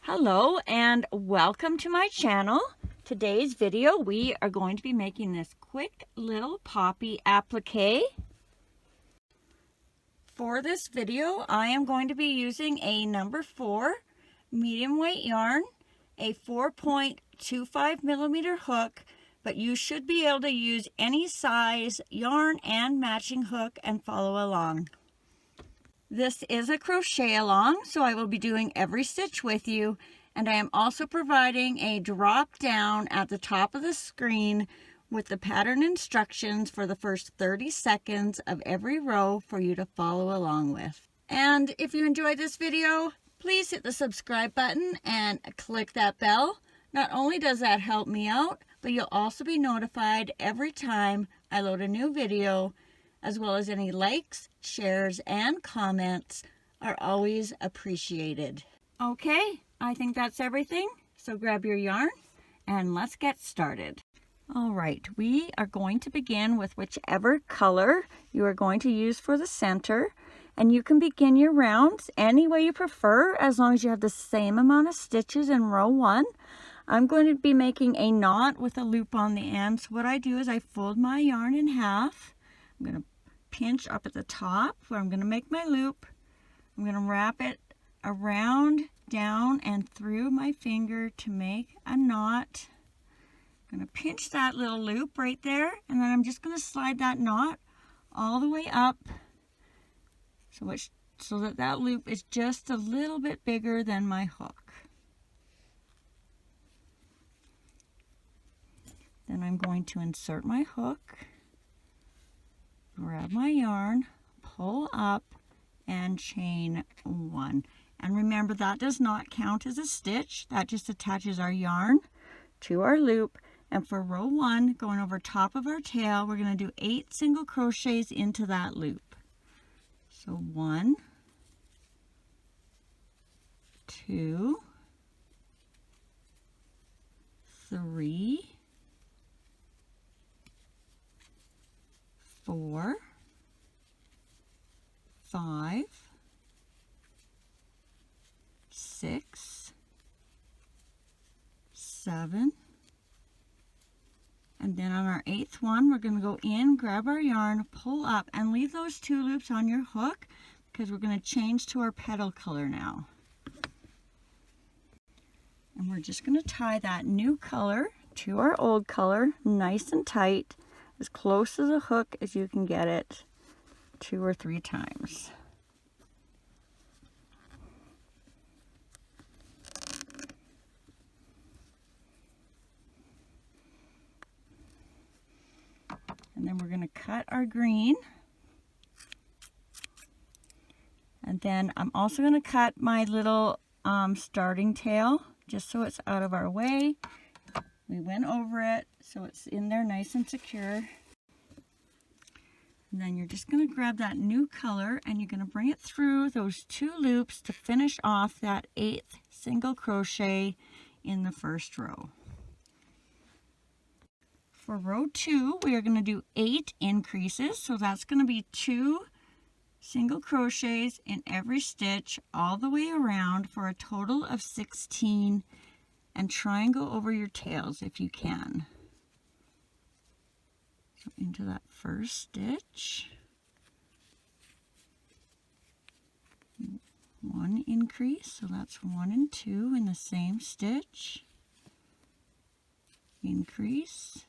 Hello and welcome to my channel. Today's video we are going to be making this quick little poppy applique. For this video I am going to be using a number 4 medium weight yarn, a 4.25 millimeter hook, but you should be able to use any size yarn and matching hook and follow along. This is a crochet along, so I will be doing every stitch with you, and I am also providing a drop down at the top of the screen with the pattern instructions for the first 30 seconds of every row for you to follow along with. And if you enjoyed this video, please hit the subscribe button and click that bell. Not only does that help me out, but you'll also be notified every time I load a new video, as well as any likes, shares, and comments are always appreciated. Okay, I think that's everything. So grab your yarn and let's get started. All right, we are going to begin with whichever color you are going to use for the center. And you can begin your rounds any way you prefer, as long as you have the same amount of stitches in row 1. I'm going to be making a knot with a loop on the end. So what I do is I fold my yarn in half. I'm going to pinch up at the top where I'm going to make my loop. I'm going to wrap it around, down, and through my finger to make a knot. I'm going to pinch that little loop right there, and then I'm just going to slide that knot all the way up so that that loop is just a little bit bigger than my hook. Then I'm going to insert my hook, grab my yarn, pull up, and chain 1. And remember, that does not count as a stitch. That just attaches our yarn to our loop. And for row 1, going over top of our tail, we're going to do 8 single crochets into that loop. So 1, 2, 3, 4, 5, 6, 7, and then on our 8th one we're going to go in, grab our yarn, pull up, and leave those 2 loops on your hook because we're going to change to our petal color now. And we're just going to tie that new color to our old color nice and tight, as close as a hook as you can get it, 2 or 3 times. And then we're going to cut our green. And then I'm also going to cut my little starting tail just so it's out of our way. We went over it so it's in there nice and secure. And then you're just going to grab that new color and you're going to bring it through those 2 loops to finish off that 8th single crochet in the first row. For row 2, we are going to do 8 increases, so that's going to be 2 single crochets in every stitch all the way around for a total of 16, and try and go over your tails if you can. So into that first stitch, 1 increase, so that's 1 and 2 in the same stitch, increase,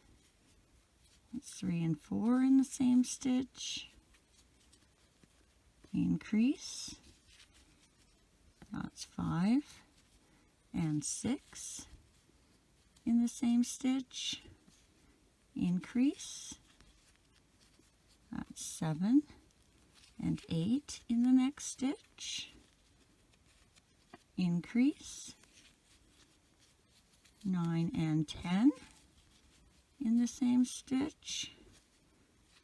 that's 3 and 4 in the same stitch, increase, that's 5 and 6 in the same stitch, increase, that's 7 and 8 in the next stitch, increase, 9 and 10 in the same stitch,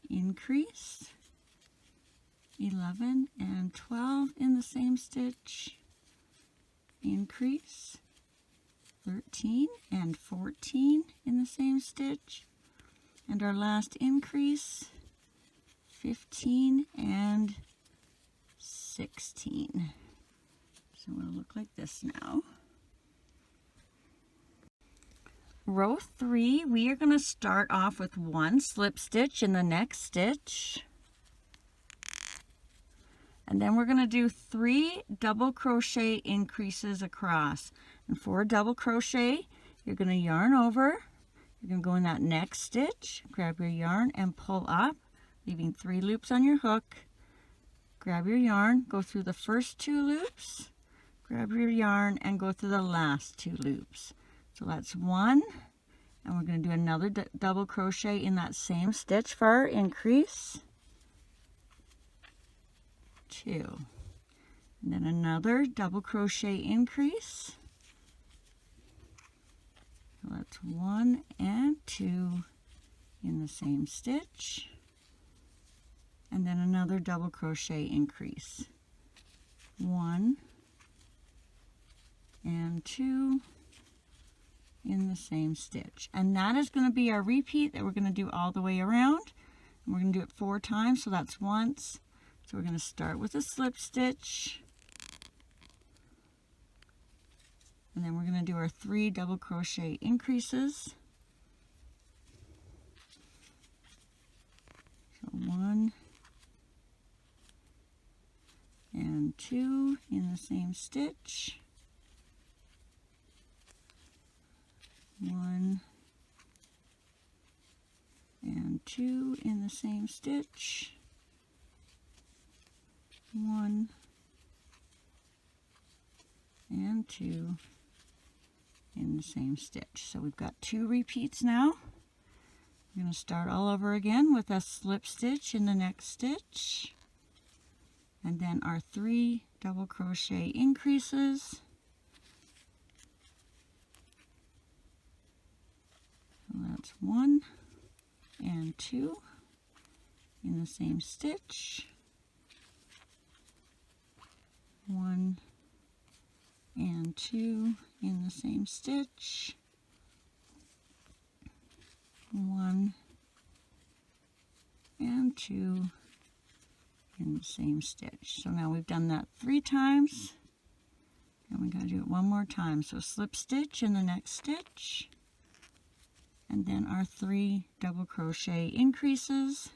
increase, 11 and 12 in the same stitch, increase, 13 and 14 in the same stitch, and our last increase, 15 and 16. So it'll look like this now. row 3, we are going to start off with 1 slip stitch in the next stitch. And then we're going to do 3 double crochet increases across. And for a double crochet, you're going to yarn over. You're going to go in that next stitch, grab your yarn and pull up, leaving 3 loops on your hook. Grab your yarn, go through the first 2 loops, grab your yarn and go through the last 2 loops. So that's 1, and we're going to do another double crochet in that same stitch for our increase. 2, and then another double crochet increase. So that's 1 and 2 in the same stitch, and then another double crochet increase. 1 and 2 in the same stitch, and that is going to be our repeat that we're going to do all the way around, and we're going to do it 4 times, so that's once. So we're going to start with a slip stitch, and then we're going to do our 3 double crochet increases. So 1 and 2 in the same stitch. 1 and 2 in the same stitch. 1 and 2 in the same stitch. So we've got 2 repeats now. We're going to start all over again with a slip stitch in the next stitch, and then our 3 double crochet increases. So that's 1 and 2 in the same stitch. 1 and 2 in the same stitch. 1 and 2 in the same stitch. So now we've done that 3 times, and we got to do it one more time. So slip stitch in the next stitch, and then our 3 double crochet increases.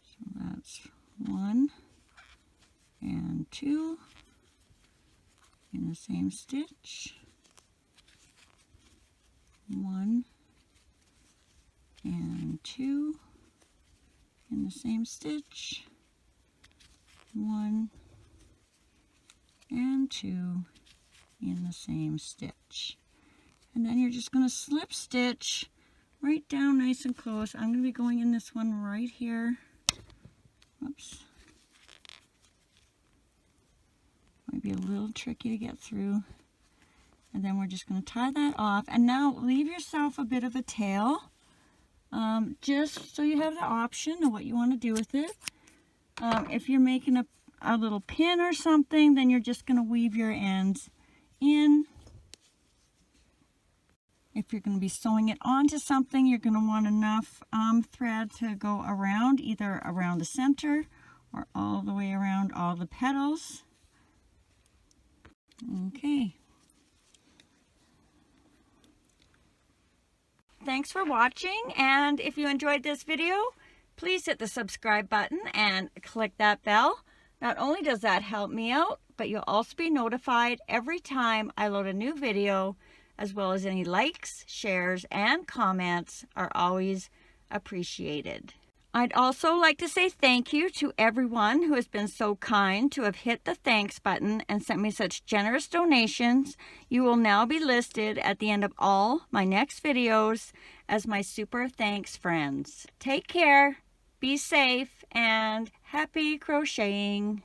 So that's 1 and 2 in the same stitch. 1 and 2 in the same stitch. 1 and 2 in the same stitch. And then you're just going to slip stitch right down nice and close. I'm going to be going in this one right here. Oops. Might be a little tricky to get through. And then we're just going to tie that off. And now leave yourself a bit of a tail, just so you have the option of what you want to do with it. If you're making a little pin or something, then you're just going to weave your ends in. If you're going to be sewing it onto something, you're going to want enough thread to go around, either around the center or all the way around all the petals. Okay. Thanks for watching, and if you enjoyed this video, please hit the subscribe button and click that bell. Not only does that help me out, but you'll also be notified every time I load a new video, as well as any likes, shares, and comments are always appreciated. I'd also like to say thank you to everyone who has been so kind to have hit the thanks button and sent me such generous donations. You will now be listed at the end of all my next videos as my super thanks friends. Take care, be safe, and happy crocheting!